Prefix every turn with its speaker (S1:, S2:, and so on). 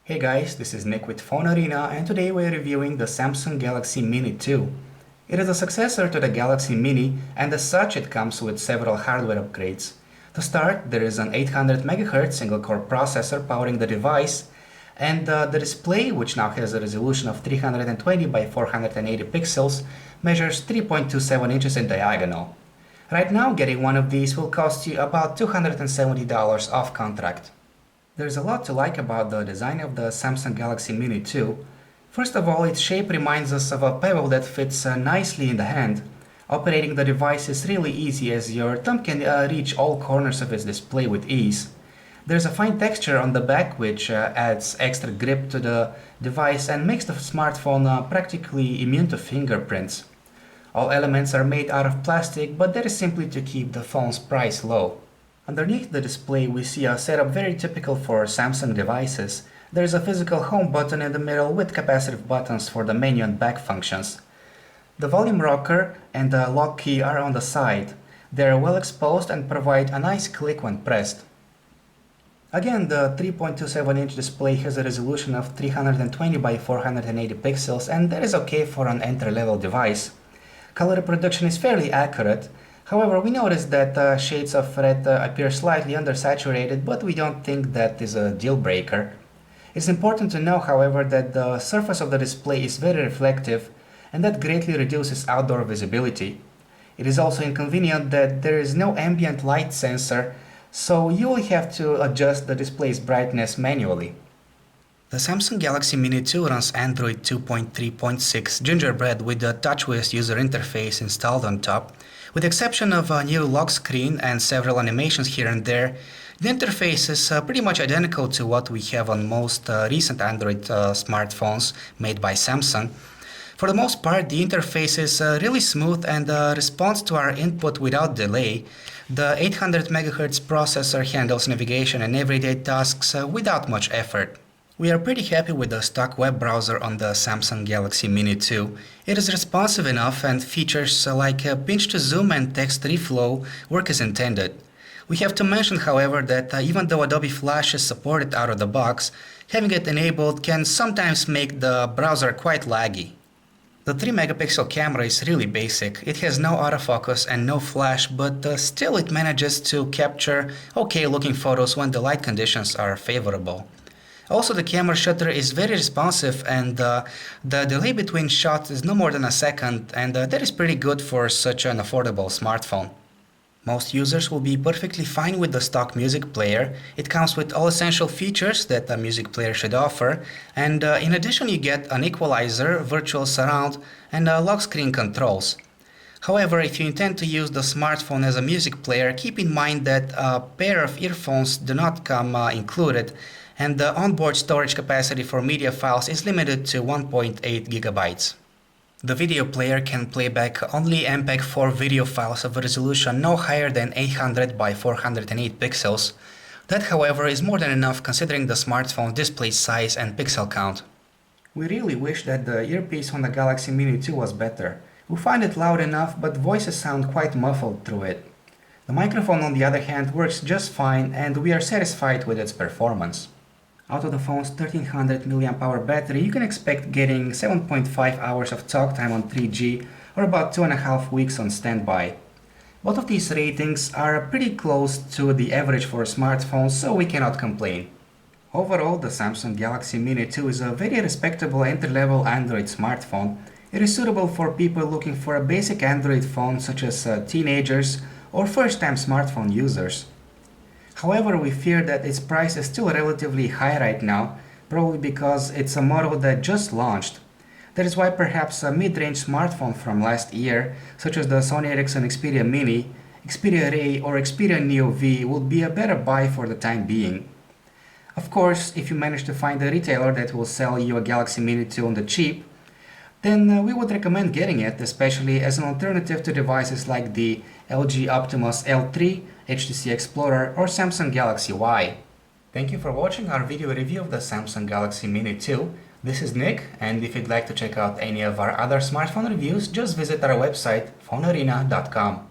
S1: Hey guys, this is Nick with Phone Arena, and today we're reviewing the Samsung Galaxy Mini 2. It is a successor to the Galaxy Mini, and as such it comes with several hardware upgrades. To start, there is an 800 MHz single-core processor powering the device, and the display, which now has a resolution of 320 by 480 pixels, measures 3.27 inches in diagonal. Right now, getting one of these will cost you about $270 off contract. There's a lot to like about the design of the Samsung Galaxy Mini 2. First of all, its shape reminds us of a pebble that fits nicely in the hand. Operating the device is really easy as your thumb can reach all corners of its display with ease. There's a fine texture on the back which adds extra grip to the device and makes the smartphone practically immune to fingerprints. All elements are made out of plastic, but that is simply to keep the phone's price low. Underneath the display we see a setup very typical for Samsung devices. There is a physical home button in the middle with capacitive buttons for the menu and back functions. The volume rocker and the lock key are on the side. They are well exposed and provide a nice click when pressed. Again, the 3.27-inch display has a resolution of 320 by 480 pixels, and that is okay for an entry-level device. Color reproduction is fairly accurate. However, we notice that shades of red appear slightly undersaturated, but we don't think that is a deal breaker. It's important to know, however, that the surface of the display is very reflective, and that greatly reduces outdoor visibility. It is also inconvenient that there is no ambient light sensor, so you will have to adjust the display's brightness manually. The Samsung Galaxy Mini 2 runs Android 2.3.6 Gingerbread with the TouchWiz user interface installed on top. With the exception of a new lock screen and several animations here and there, the interface is pretty much identical to what we have on most recent Android smartphones made by Samsung. For the most part, the interface is really smooth and responds to our input without delay. The 800 MHz processor handles navigation and everyday tasks without much effort. We are pretty happy with the stock web browser on the Samsung Galaxy Mini 2. It is responsive enough and features like pinch to zoom and text reflow work as intended. We have to mention, however, that even though Adobe Flash is supported out of the box, having it enabled can sometimes make the browser quite laggy. The 3-megapixel camera is really basic. It has no autofocus and no flash, but still it manages to capture okay-looking photos when the light conditions are favorable. Also, the camera shutter is very responsive, and the delay between shots is no more than a second, and that is pretty good for such an affordable smartphone. Most users will be perfectly fine with the stock music player. It comes with all essential features that a music player should offer, and in addition you get an equalizer, virtual surround, and lock screen controls. However, if you intend to use the smartphone as a music player, keep in mind that a pair of earphones do not come included, and the onboard storage capacity for media files is limited to 1.8 GB. The video player can play back only MPEG-4 video files of a resolution no higher than 800 by 408 pixels. That, however, is more than enough considering the smartphone's display size and pixel count. We really wish that the earpiece on the Galaxy Mini 2 was better. We find it loud enough, but voices sound quite muffled through it. The microphone, on the other hand, works just fine, and we are satisfied with its performance. Out of the phone's 1300 mAh battery, you can expect getting 7.5 hours of talk time on 3G or about 2.5 weeks on standby. Both of these ratings are pretty close to the average for smartphones, so we cannot complain. Overall, the Samsung Galaxy Mini 2 is a very respectable entry-level Android smartphone. It is suitable for people looking for a basic Android phone such as teenagers or first-time smartphone users. However, we fear that its price is still relatively high right now, probably because it's a model that just launched. That is why perhaps a mid-range smartphone from last year, such as the Sony Ericsson Xperia Mini, Xperia Ray or Xperia Neo V would be a better buy for the time being. Of course, if you manage to find a retailer that will sell you a Galaxy Mini 2 on the cheap, then we would recommend getting it, especially as an alternative to devices like the LG Optimus L3, HTC Explorer or Samsung Galaxy Y. Thank you for watching our video review of the Samsung Galaxy Mini 2. This is Nick, and if you'd like to check out any of our other smartphone reviews, just visit our website phonearena.com.